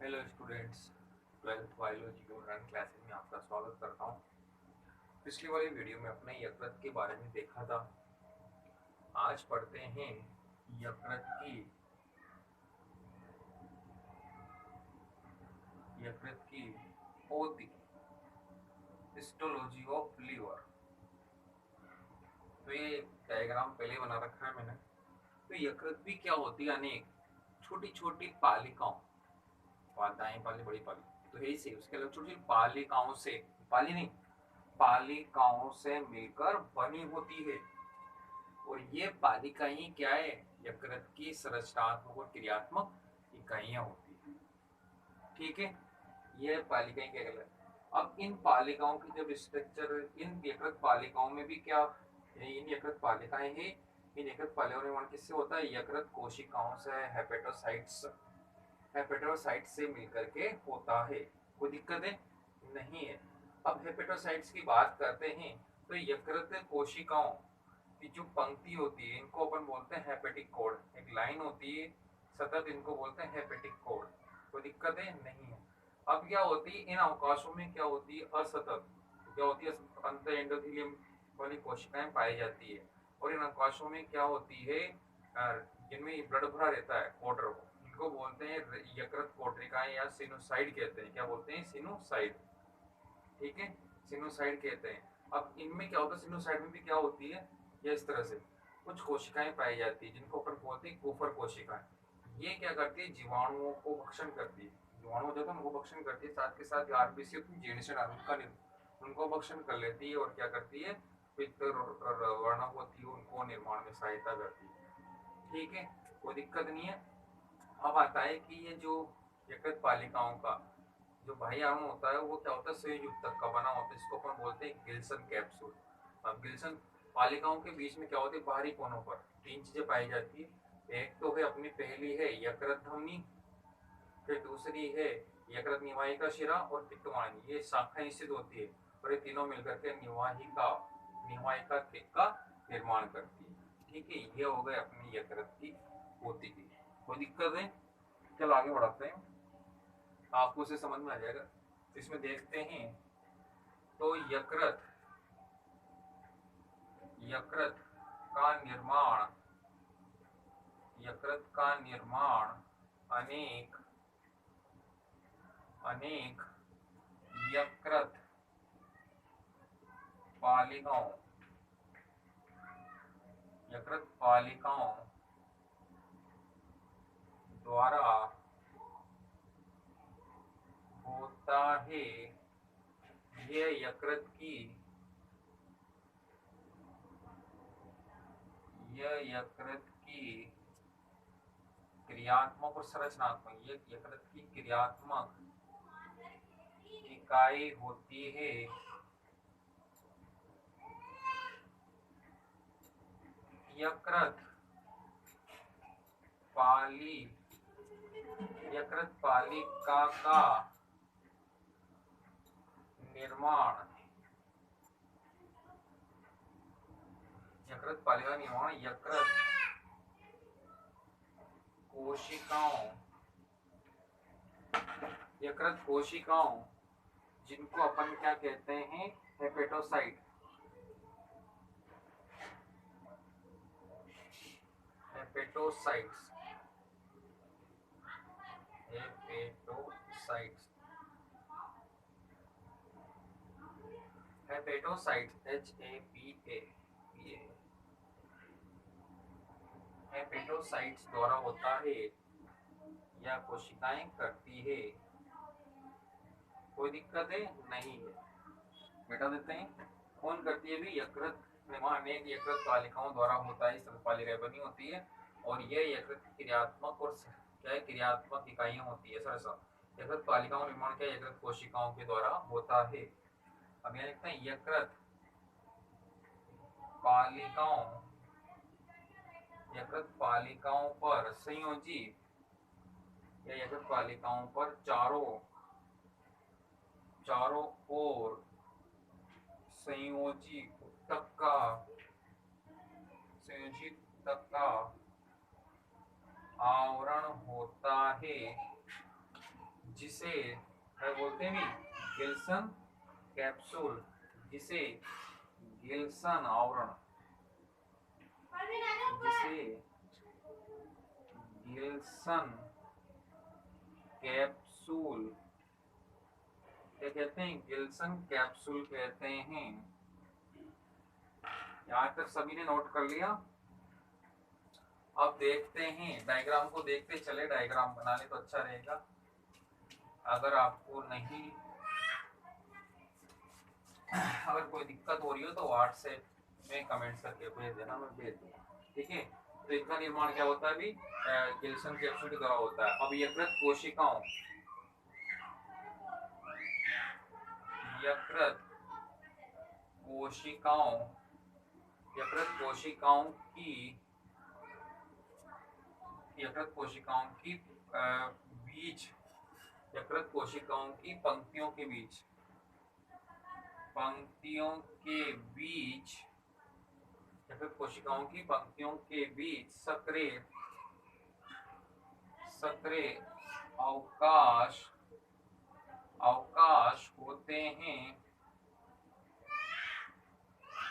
Hello students, 12th biology के online classes में आपका स्वागत करता हूँ। पिछली वाली वीडियो में अपने यकृत के बारे में देखा था। आज पढ़ते हैं यकृत की होती हिस्टोलॉजी ऑफ लीवर। तो ये डायग्राम पहले बना रखा है मैंने। तो यकृत भी क्या होती है, अनेक छोटी छोटी पालिकाओं, दाएं पाली बड़ी पाली तो यही से उसके अलावा छोटी छोटी पालिकाओं से, पाली नहीं, पालिकाओं से मिलकर बनी होती है। और ये पालिका ही क्या है, यकृत की संरचनात्मक और क्रियात्मक इकाइयां होती है। ठीक है, ये पालिकाएं क्या कहलाती है। अब इन पालिकाओं की जब स्ट्रक्चर, इन यकृत पालिकाओं में भी क्या, इन यकृत पालिकाएं हैं। इन यकृत पालिकाओं का निर्माण किससे होता है, यकृत कोशिकाओं से, हेपेटोसाइट्स, हेपेटोसाइट से मिलकर के होता है। कोई दिक्कत है नहीं है। अब हेपेटोसाइट्स की बात करते हैं तो यकृत कोशिकाओं की जो पंक्ति होती है इनको अपन बोलते हैं हेपेटिक कोड। एक लाइन होती है सतत, इनको बोलते हैं हेपेटिक कोड। कोई दिक्कत है नहीं है। अब क्या होती है, इन अवकाशों में क्या होती है, असतत, क्या होती है, अंत एंडोथेलियम वाली कोशिकाएं पाई जाती है। और इन अवकाशों में क्या होती है, जिनमें ब्लड भरा रहता है वाटर को, इनको बोलते हैं यकृत कोशिकाएं या सिनोसाइड कहते हैं। क्या बोलते हैं, सिनोसाइड। ठीक है, सिनोसाइड कहते हैं। अब इनमें क्या होता है, सिनोसाइड में भी क्या होती है, ये इस तरह से कुछ कोशिकाएं पाई जाती है जिनको अपन बोलते हैं कुफर कोशिकाएं। ये क्या करती है, जीवाणुओं को भक्षण करती है। जीवाणु जब उनको भक्षण करती है, साथ के साथ आरबीसी उनका उनको भक्षण कर लेती है। और क्या करती है, पित्त वर्णक होती है, उनको निर्माण में सहायता करती है। ठीक है, कोई दिक्कत नहीं है। अब आता है कि ये जो यकृत पालिकाओं का जो बाह्य अणु होता है वो क्या होता है, संयुजक का बना होता है, इसको अपन बोलते हैं गिल्सन कैप्सूल। अब गिल्सन पालिकाओं के बीच में क्या होती है, बाहरी कोनों पर तीन चीजें पाई जाती है। एक तो है अपनी, पहली है यकृत धमनी, फिर दूसरी है यकृत निवाहिका शिरा, और पित्तवाहिनी, ये शाखाएं स्थित होती है। और ये तीनों मिलकर के निवाहिका निवाहिका केक का निर्माण करती है। ठीक है, ये हो गए अपनी यकृत की होती की। कोई दिक्कत है, चलो आगे बढ़ाते हैं, आपको उसे समझ में आ जाएगा। इसमें देखते हैं तो यकृत का निर्माण, यकृत का निर्माण अनेक अनेक यकृत पालिकाओं, यकृत पालिकाओं द्वारा होता है। यह यकृत की क्रियात्मक और संरचनात्मक, ये यकृत की क्रियात्मक इकाई होती है। यकृत पाली यकृत पालिका का निर्माण, यकृत पालिका निर्माण यकृत कोशिकाओं, यकृत कोशिकाओं जिनको अपन क्या कहते हैं, hepatocyte, hepatocytes, hepatocytes, hepatocytes, HAPA, hepatocytes द्वारा होता है या कोशिकाएं करती है। कोई दिक्कत है नहीं है, मिटा देते हैं। कौन करती है भी, यकृत निर्माण अनेक यकृत पालिकाओं द्वारा होता है, इस पालिकाएं बनी होती है। और ये यकृत क्रियात्मक और क्या है, क्रियात्मक इकाइयां होती है। सरसा यकृत पालिकाओं निर्माण क्या यकृत कोशिकाओं के द्वारा होता है। अब यहाँ लिखते हैं यकृत पालिकाओं, यकृत पालिकाओं पर संयोजी या यकृत पालिकाओं पर चारों चारों ओर संयोजी तक का संयोजित तक का आवरण होता है, जिसे क्या बोलते हैं भी, गिल्सन कैप्सूल, जिसे गिल्सन आवरण, जिसे गिल्सन कैप्सूल क्या कहते हैं, गिल्सन कैप्सूल कहते हैं। यहां तक सभी ने नोट कर लिया। अब देखते हैं डायग्राम को, देखते चले, डायग्राम बना ले तो अच्छा रहेगा। अगर आपको नहीं, अगर कोई दिक्कत हो रही हो तो व्हाट्सएप में कमेंट्स करके भेज देना, मैं भेज दूंगा, ठीक है। तो इनका निर्माण क्या होता है अभी, गिल्सन कैप्सूल के द्वारा होता है। अब यकृत कोशिकाओं, यकृत कोशिकाओं, यकृत कोशिकाओं की, यकृत कोशिकाओं की बीच, यकृत कोशिकाओं की पंक्तियों के बीच, पंक्तियों के बीच, यकृत कोशिकाओं की पंक्तियों के बीच सक्रिय, सक्रिय अवकाश, अवकाश होते हैं,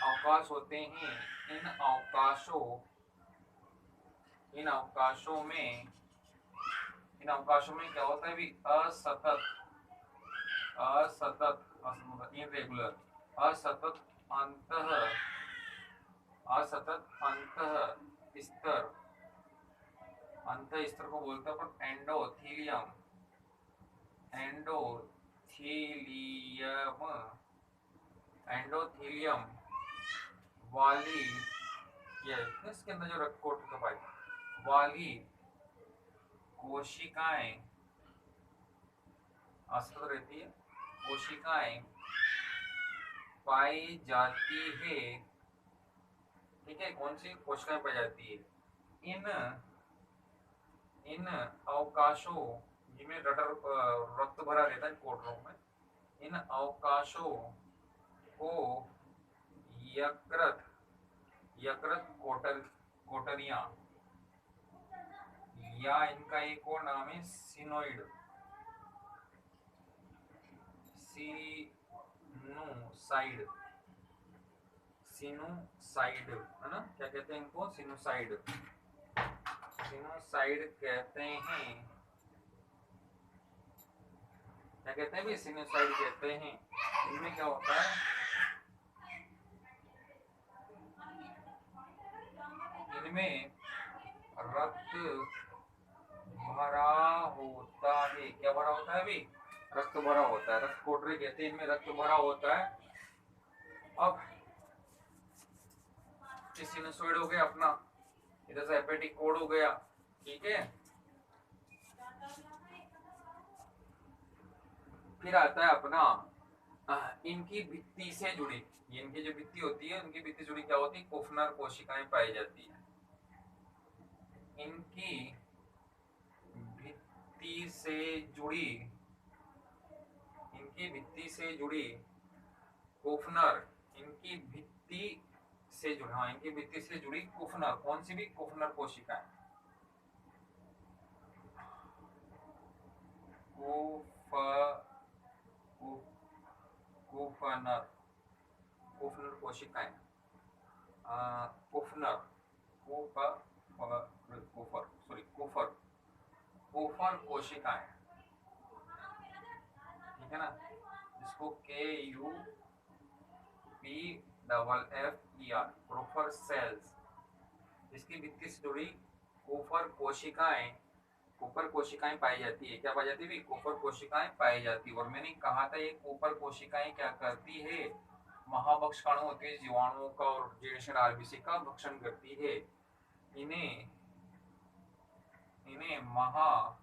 अवकाश होते हैं। इन अवकाशों, इन अवकाशों में, इन अवकाशों में क्या होता है भी, असतत, असतत, इनरेगुलर, असतत अंतः, असतत अंतः स्तर, अंतः स्तर को बोलते हैं अपन एंडोथीलियम, एंडोथीलियम, एंडोथीलियम वाली, ये इसके अंदर जो रक्त कोशिका पाई वाली कोशिकाएं असतत रहती है, कोशिकाएं पाई जाती है, ठीक है। कौन सी कोशिकाएं पाई जाती है, इन, इन अवकाशों जिनमें रक्त भरा रहता है कोटरों में, इन अवकाशों को यकृत, यकृत कोटरियां, या इनका एक और नाम है सिनोइड, सिनुसाइड, सिनुसाइड है ना, क्या कहते हैं इनको, सिनुसाइड, सिनुसाइड कहते हैं, क्या कहते हैं भी, सिनुसाइड कहते हैं। इनमें क्या होता है, इनमें रक्त भरा होता है, क्या भरा होता है भी, रक्त भरा होता है, रक्त कोटरी कहते हैं, इनमें रक्त भरा होता है। अब सिनुसॉइड हो गया अपना, इधर से हेपेटिक कोड हो गया, ठीक है। फिर आता है अपना इनकी भित्ति से जुड़ी, इनकी जो भित्ति होती है, उनकी भित्ति जुड़ी क्या होती है, कोफनर कोशिकाएं पाई जाती है। इनकी भित्ति से जुड़ी, इनकी भित्ति से जुड़ी कोफनर, इनकी भित्ति से जुड़ी, हाँ इनकी भित्ति से जुड़ी कोफनर, कौन सी भी कोफनर कोशिकाएं, कोफनर, कोफनर कोशिकाएं, कोफनर, कोफर, सॉरी कोफर, कोफर कोशिकाएं, ठीक है ना, इसको KUPFFER, कोफर सेल्स, इसकी भित्ति से जुड़ी कोफर कोशिकाएं, कोफर कोशिकाएं पाई जाती है, क्या पाई जाती है, कोफर कोशिकाएं पाई जाती है। और मैंने कहा था ये कोफर कोशिकाएं क्या करती है, महाभक्षकाणु होते हैं, जीवाणुओं का और जीर्णशीर्ण आरबीसी का भक्षण करती है। इन्हें, इन्हें महाभक्षकाणु,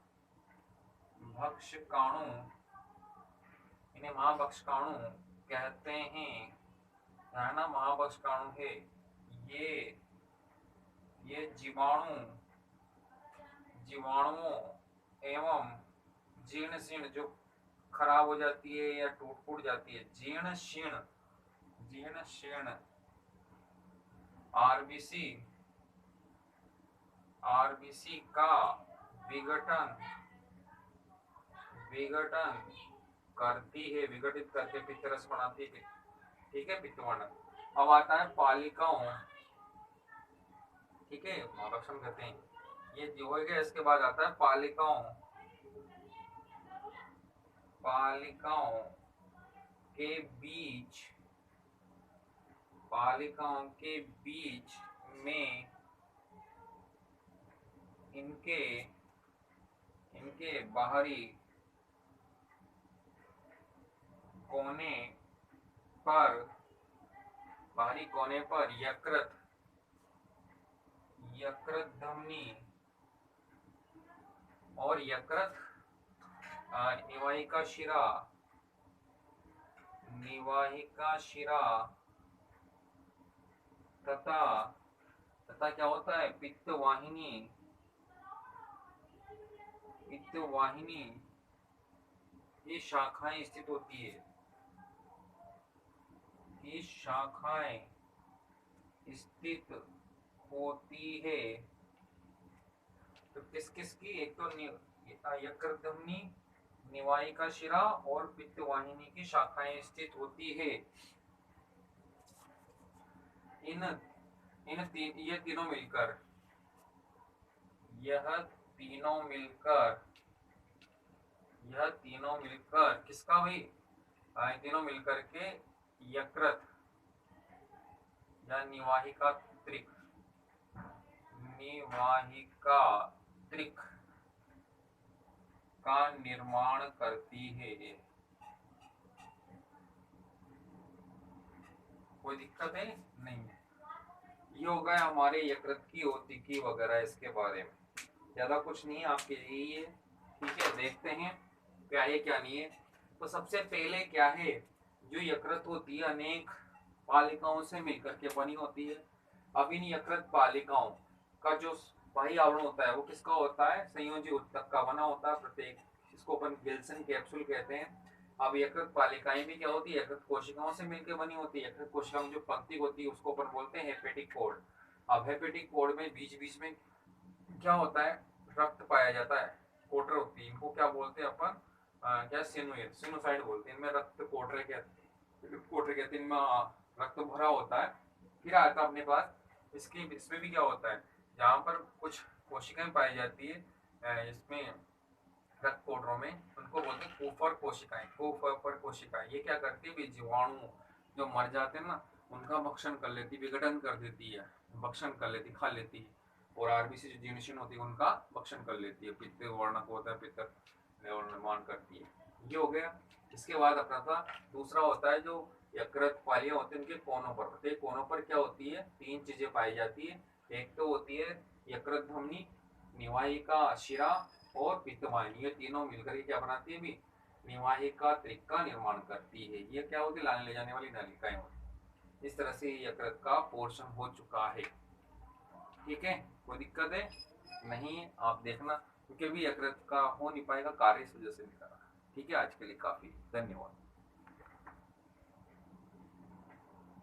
इन्हें महाभक्षकाणु कहते हैं, ना महाभक्षकाणु है ये जीवाणु, जीवाणुओं एवं जीर्ण शीर्ण जो खराब हो जाती है या टूट फूट जाती है, जीर्ण शीर्ण, जीर्ण शीर्ण आरबीसी, आरबीसी का विघटन, विघटन करती है, विघटित करके पित्त रस बनाती है, ठीक है, पित्त वर्णक। अब आता है पालिकाओं, ठीक है, महाभक्षण कहते हैं, ये जो हो गया। इसके बाद आता है पालिकाओं, पालिकाओं के बीच, पालिकाओं के बीच में इनके इनके बाहरी कोने पर, बाहरी कोने पर यकृत, यकृत धमनी और यकृत निवाहिका शिरा, निवाहिका शिरा तथा तथा क्या होता है, पित्त वाहिनी, पित्त वाहिनी, ये शाखाएं स्थित होती है, ये शाखाएं स्थित होती है। तो किस किस की, एक तो यकृत धमनी, निवाहिका शिरा और पित्त वाहिनी की शाखाएं स्थित होती है। ये तीनों मिलकर, यह तीनों मिलकर, यह तीनों मिलकर किसका भाई, तीनों मिलकर के यकृत या निवाहिका त्रिक, निवाहिका त्रिक का निर्माण करती है। कोई दिक्कत है नहीं है। ये हो गया हमारे यकृत की ओतिकी वगैरह, इसके बारे में ज्यादा कुछ नहीं है आपके लिए ये, ठीक है। देखते हैं क्या है क्या नहीं है। तो सबसे पहले क्या है, जो यकृत होती है अनेक पालिकाओं से मिलकर के बनी होती है। अब इन यकृत पालिकाओं का जो बाह्य आवरण होता है वो किसका होता है, संयोजी ऊतक का बना होता है प्रत्येक, इसको अपन विल्सन कैप्सूल कहते हैं। अब यकृत पालिकाएं भी क्या होती है, यकृत कोशिकाओं से मिलकर बनी होती है। यकृत कोशिकाओं में जो पंक्ति होती है उसको अपन बोलते हैं हेपेटिक कोड। अब हेपेटिक कोड में बीच बीच में क्या होता है, रक्त पाया जाता है, कोटर होती है, इनको क्या बोलते हैं अपन, क्या सिनोसाइड बोलते हैं, इनमें रक्त कोटरे कहते हैं, इनमें रक्त भरा होता है। फिर आता है अपने पास इसमें भी क्या होता है, जहाँ पर कुछ कोशिकाएं पाई जाती है इसमें रक्त कोटरों में, उनको बोलते हैं कोफर कोशिकाएं, कोफर कोशिकाएं। ये क्या करती है, जीवाणु जो मर जाते हैं ना उनका भक्षण कर लेती, विघटन कर देती है, भक्षण कर लेती, खा लेती है। और आरबीसी जो जीर्णशीर्ण होती है उनका भक्षण कर लेती है, पित्त वर्णक होता है, पित्त निर्माण करती है। ये हो गया। इसके बाद अपना था दूसरा होता है जो यकृत पालियां होती है, उनके कोनों पर, प्रत्येक कोनों पर क्या होती है, तीन चीजें पाई जाती है। एक तो होती है यकृत धमनी, निवाहिका शिरा और पित्त वाहिनी, ये तीनों मिलकर के क्या बनाती है भी, निवाहिका त्रिक का निर्माण करती है। ये क्या होती है, लाने ले जाने वाली नलिकाएं होती। इस तरह से यकृत का पोर्शन हो चुका है, ठीक है। कोई दिक्कत है नहीं, आप देखना, क्योंकि भी यकृत का हो नहीं पाएगा कार्य इस वजह से नहीं करा, ठीक है। आज के लिए काफी, धन्यवाद।